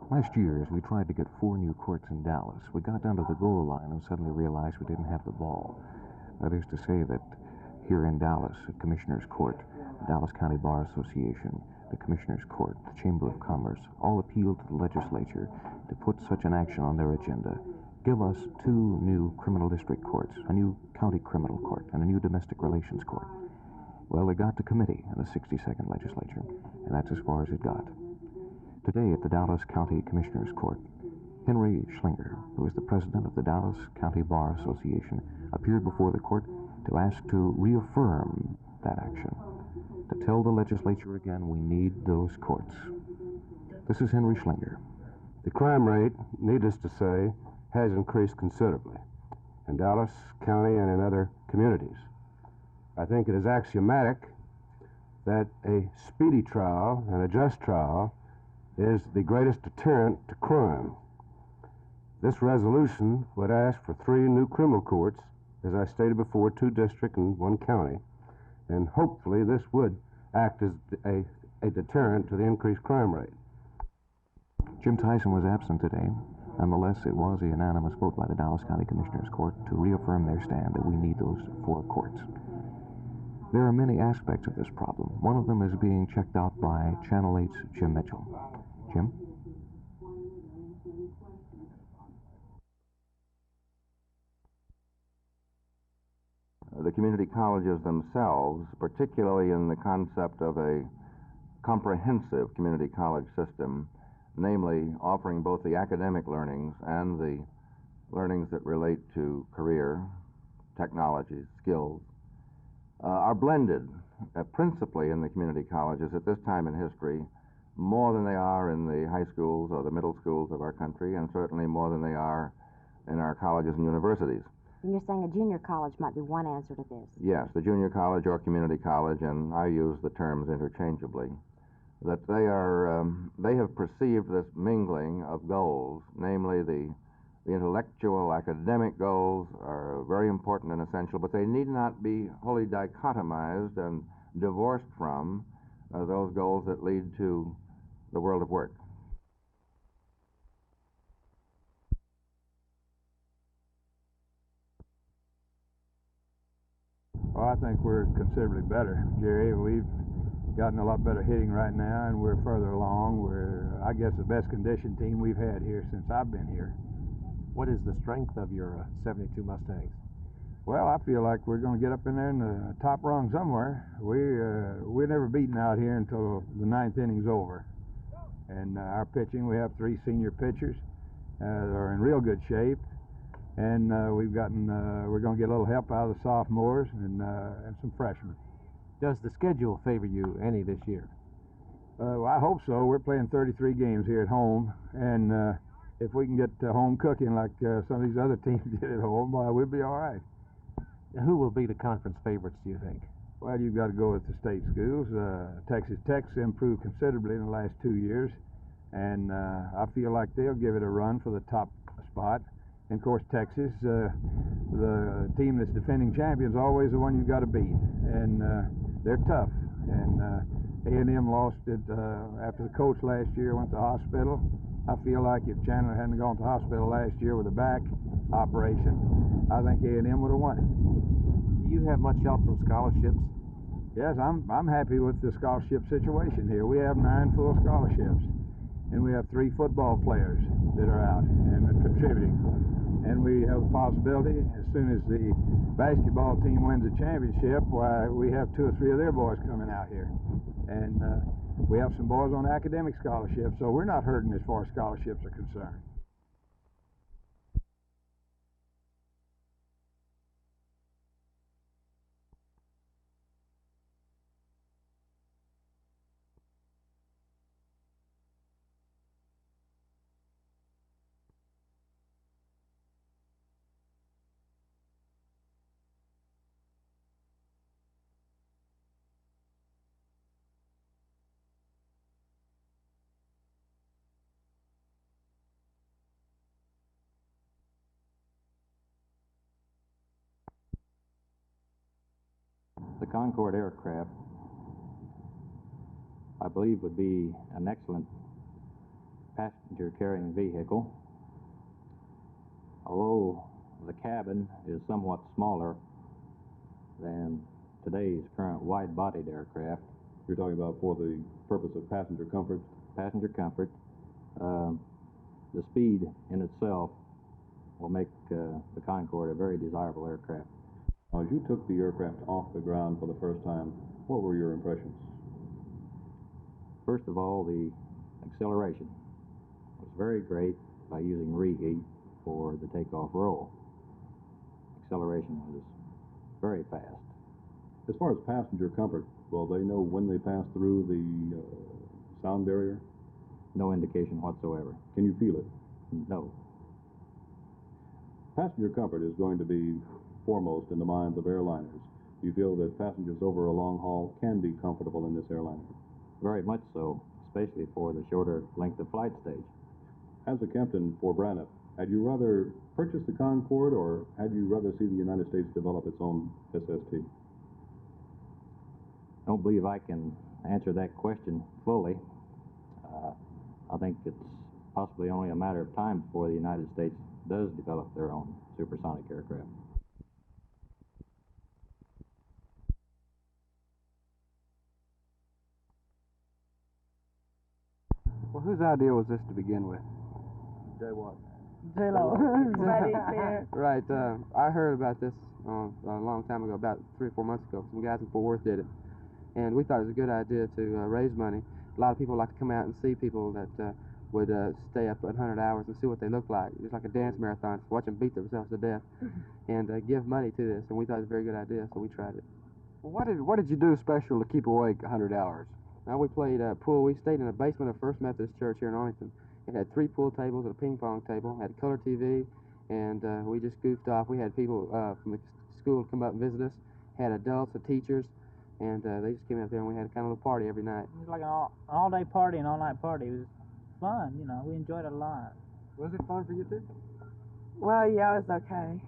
Last year, as we tried to get 4 new courts in Dallas, we got down to the goal line and suddenly realized we didn't have the ball. That is to say that here in Dallas, at Commissioners Court, the Dallas County Bar Association, the Commissioners Court, the Chamber of Commerce, all appealed to the legislature to put such an action on their agenda. Give us 2 new criminal district courts, a new county criminal court, and a new domestic relations court. Well, it got to committee in the 62nd legislature, and that's as far as it got. Today at the Dallas County Commissioners Court, Henry Schlinger, who is the president of the Dallas County Bar Association, appeared before the court to ask to reaffirm that action, to tell the legislature again we need those courts. This is Henry Schlinger. The crime rate, needless to say, has increased considerably in Dallas County and in other communities. I think it is axiomatic that a speedy trial and a just trial is the greatest deterrent to crime. This resolution would ask for 3 new criminal courts, as I stated before, 2 district and 1 county, and hopefully this would act as a deterrent to the increased crime rate. Jim Tyson was absent today. Nonetheless, it was a unanimous vote by the Dallas County Commissioners Court to reaffirm their stand that we need those 4 courts. There are many aspects of this problem. One of them is being checked out by Channel 8's Jim Mitchell. Jim? The community colleges themselves, particularly in the concept of a comprehensive community college system, namely offering both the academic learnings and the learnings that relate to career, technology, skills, are blended principally in the community colleges at this time in history more than they are in the high schools or the middle schools of our country, and certainly more than they are in our colleges and universities. And you're saying a junior college might be one answer to this? Yes, the junior college or community college, and I use the terms interchangeably, that they have perceived this mingling of goals, namely the intellectual, academic goals are very important and essential, but they need not be wholly dichotomized and divorced from those goals that lead to the world of work. Well, I think we're considerably better, Jerry. We've gotten a lot better hitting right now, and we're further along. We're, I guess, the best conditioned team we've had here since I've been here. What is the strength of your 72 Mustangs? Well, I feel like we're going to get up in there in the top rung somewhere. We're never beaten out here until the 9th inning's over. And our pitching, we have 3 senior pitchers that are in real good shape. And we're going to get a little help out of the sophomores and some freshmen. Does the schedule favor you any this year? Well, I hope so. We're playing 33 games here at home, and if we can get home cooking like some of these other teams did at home, we'll be all right. Now, who will be the conference favorites, do you think? Well, you've got to go with the state schools. Texas Tech's improved considerably in the last 2 years, and I feel like they'll give it a run for the top spot. And of course, Texas, the team that's defending champions, always the one you've got to beat, and they're tough. And A&M lost it after the coach last year went to the hospital. I feel like if Chandler hadn't gone to the hospital last year with a back operation, I think A&M would have won it. Do you have much help from scholarships? Yes, I'm happy with the scholarship situation here. We have 9 full scholarships, and we have 3 football players that are out and are contributing. And we have the possibility, as soon as the basketball team wins a championship, why, we have 2 or 3 of their boys coming out here. And we have some boys on academic scholarships, so we're not hurting as far as scholarships are concerned. The Concorde aircraft, I believe, would be an excellent passenger carrying vehicle. Although the cabin is somewhat smaller than today's current wide-bodied aircraft. You're talking about for the purpose of passenger comfort? Passenger comfort. The speed in itself will make the Concorde a very desirable aircraft. As you took the aircraft off the ground for the first time, what were your impressions? First of all, the acceleration was very great by using reheat for the takeoff roll. Acceleration was very fast. As far as passenger comfort, will they know when they pass through the sound barrier? No indication whatsoever. Can you feel it? No. Passenger comfort is going to be foremost in the minds of airliners. Do you feel that passengers over a long haul can be comfortable in this airliner? Very much so, especially for the shorter length of flight stage. As a captain for Braniff, had you rather purchase the Concorde or had you rather see the United States develop its own SST? I don't believe I can answer that question fully. I think it's possibly only a matter of time before the United States does develop their own supersonic aircraft. Well, whose idea was this to begin with? J-Lo. Buddy's here. Right. I heard about this a long time ago, about 3 or 4 months ago. Some guys in Fort Worth did it. And we thought it was a good idea to raise money. A lot of people like to come out and see people that would stay up 100 hours and see what they look like. It's like a dance marathon, watch them beat themselves to death, and give money to this. And we thought it was a very good idea, so we tried it. Well, what did you do special to keep awake 100 hours? Now we played pool. We stayed in the basement of First Methodist Church here in Arlington. It had 3 pool tables and a ping pong table, had color TV, and we just goofed off. We had people from the school come up and visit us, had adults and teachers, and they just came out there and we had a kind of little party every night. It was like an all-day party and all-night party. It was fun, you know. We enjoyed it a lot. Was it fun for you too? Well, yeah, it was okay.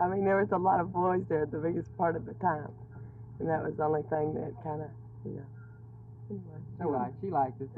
I mean, there was a lot of boys there the biggest part of the time, and that was the only thing that kind of, you know. Anyway. She liked it.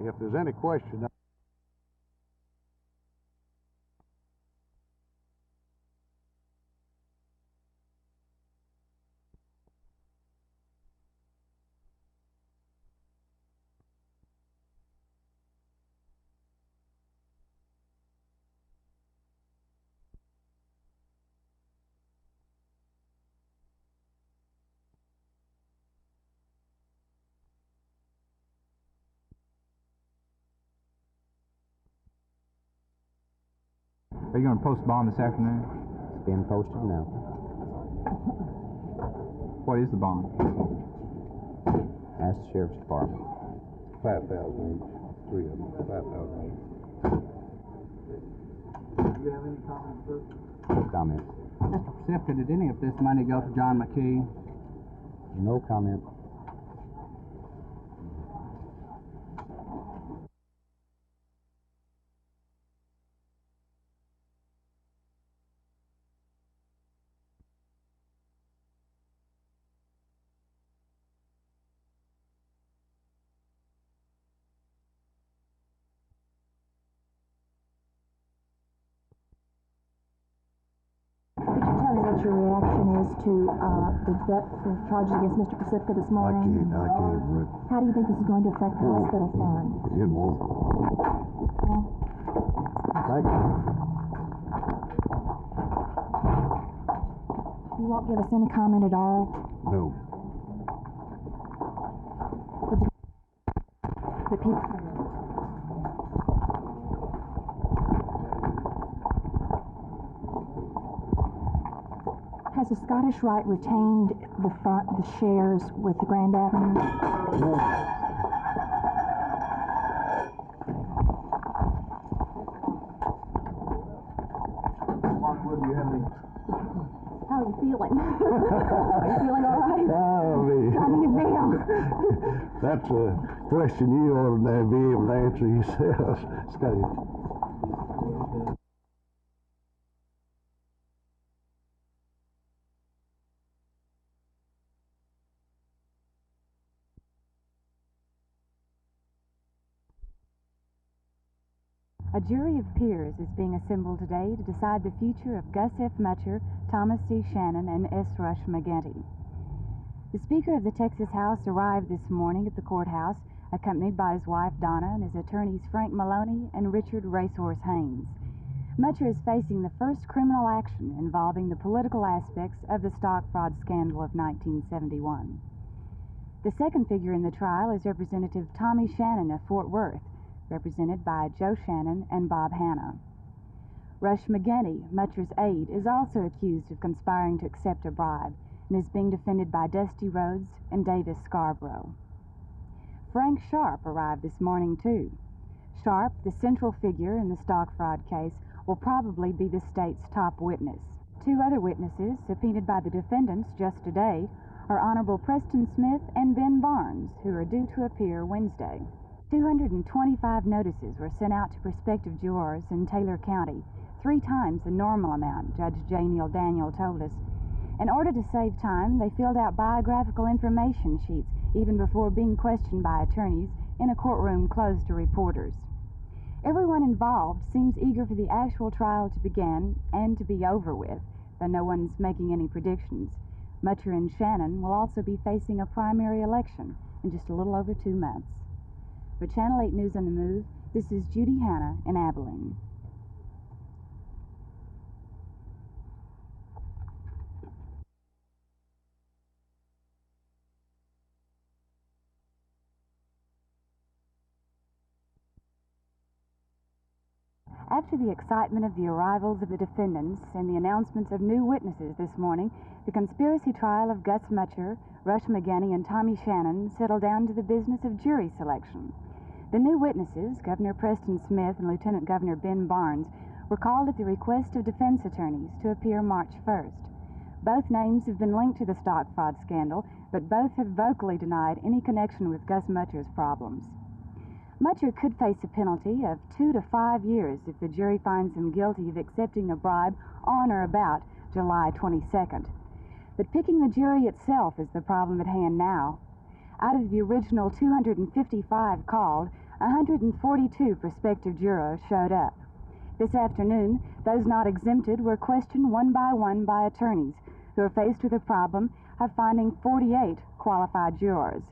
If there's any question. Are you going to post bond this afternoon? It's being posted now. What is the bond? Ask the Sheriff's Department. 5,000 each. 3 of them. 5,000 each. Do you have any comments, sir? No comment. Mr. Pacifica, did any of this money go to John McKee? No comment. What your reaction is to the charges against Mr. Pacifica this morning? I can't. How do you think this is going to affect the hospital fund? It won't. Thank you. You won't give us any comment at all? No. The people... Has the Scottish Rite retained the shares with the Grand Avenue? No. How are you feeling? Are you feeling all right? How do you feel? That's a question you ought to be able to answer yourself. Study. A jury of peers is being assembled today to decide the future of Gus F. Mutscher, Thomas C. Shannon, and S. Rush McGinty. The Speaker of the Texas House arrived this morning at the courthouse, accompanied by his wife Donna and his attorneys Frank Maloney and Richard Racehorse Haynes. Mutscher is facing the first criminal action involving the political aspects of the stock fraud scandal of 1971. The second figure in the trial is Representative Tommy Shannon of Fort Worth, represented by Joe Shannon and Bob Hanna. Rush McGinty, Mutscher's aide, is also accused of conspiring to accept a bribe and is being defended by Dusty Rhodes and Davis Scarborough. Frank Sharp arrived this morning, too. Sharp, the central figure in the stock fraud case, will probably be the state's top witness. Two other witnesses, subpoenaed by the defendants just today, are Honorable Preston Smith and Ben Barnes, who are due to appear Wednesday. 225 notices were sent out to prospective jurors in Taylor County, 3 times the normal amount, Judge J. Neal Daniel told us. In order to save time, they filled out biographical information sheets even before being questioned by attorneys in a courtroom closed to reporters. Everyone involved seems eager for the actual trial to begin and to be over with, though no one's making any predictions. Mutscher and Shannon will also be facing a primary election in just a little over 2 months. For Channel 8 News on the Move, this is Judi Hanna in Abilene. After the excitement of the arrivals of the defendants and the announcements of new witnesses this morning, the conspiracy trial of Gus Mutscher, Rush McGinty, and Tommy Shannon settled down to the business of jury selection. The new witnesses, Governor Preston Smith and Lieutenant Governor Ben Barnes, were called at the request of defense attorneys to appear March 1st. Both names have been linked to the stock fraud scandal, but both have vocally denied any connection with Gus Mutscher's problems. Mutscher could face a penalty of 2 to 5 years if the jury finds him guilty of accepting a bribe on or about July 22nd. But picking the jury itself is the problem at hand now. Out of the original 255 called, 142 prospective jurors showed up. This afternoon, those not exempted were questioned one by attorneys who are faced with the problem of finding 48 qualified jurors.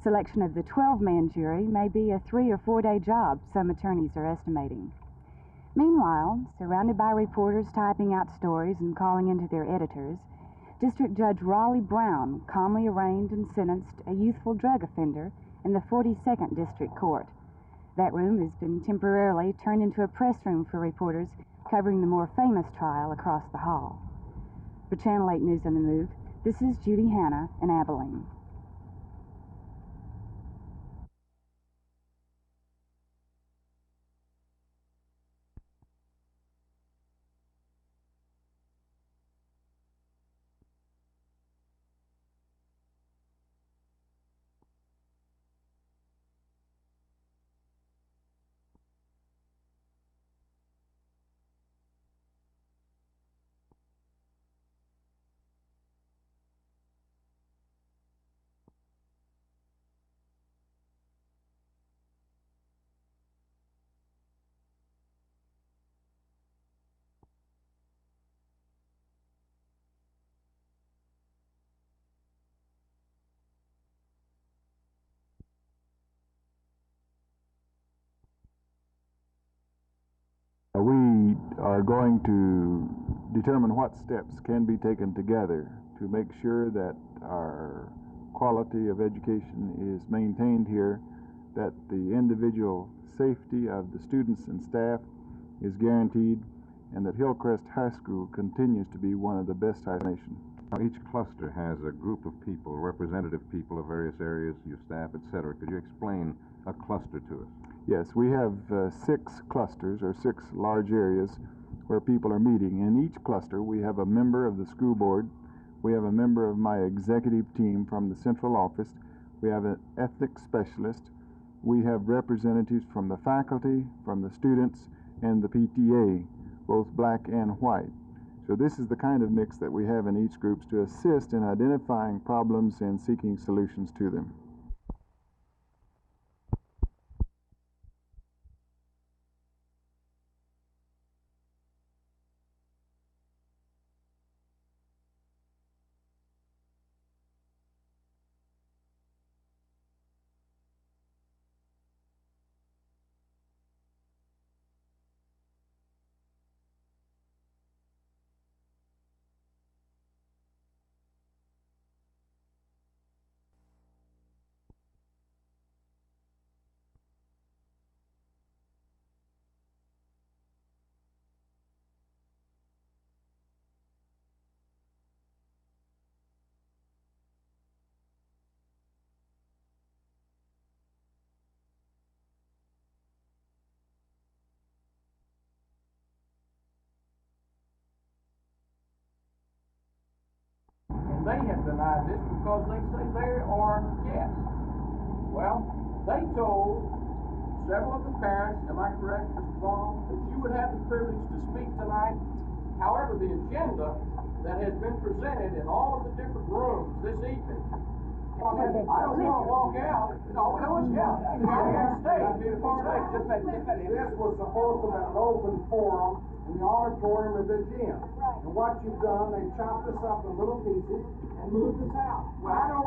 Selection of the 12-man jury may be a 3 or 4 day job, some attorneys are estimating. Meanwhile, surrounded by reporters typing out stories and calling into their editors, District Judge Raleigh Brown calmly arraigned and sentenced a youthful drug offender in the 42nd District Court. That room has been temporarily turned into a press room for reporters covering the more famous trial across the hall. For Channel 8 News on the Move, this is Judi Hanna in Abilene. We are going to determine what steps can be taken together to make sure that our quality of education is maintained here, that the individual safety of the students and staff is guaranteed, and that Hillcrest High School continues to be one of the best high schools in the nation. Each cluster has a group of people, representative people of various areas, your staff, etc. Could you explain a cluster to us? Yes, we have 6 clusters, or 6 large areas where people are meeting. In each cluster, we have a member of the school board, we have a member of my executive team from the central office, we have an ethics specialist, we have representatives from the faculty, from the students, and the PTA, both black and white. So this is the kind of mix that we have in each group to assist in identifying problems and seeking solutions to them. They have denied this because they say they are guests. Well, they told several of the parents, am I correct, Mr. Vaughn, that you would have the privilege to speak tonight. However, the agenda that has been presented in all of the different rooms this evening, I don't want to walk out. No, yeah. This was supposed to be an open forum in the auditorium of the gym. And what you've done, they chopped us up in little pieces and moved us out. Well, I don't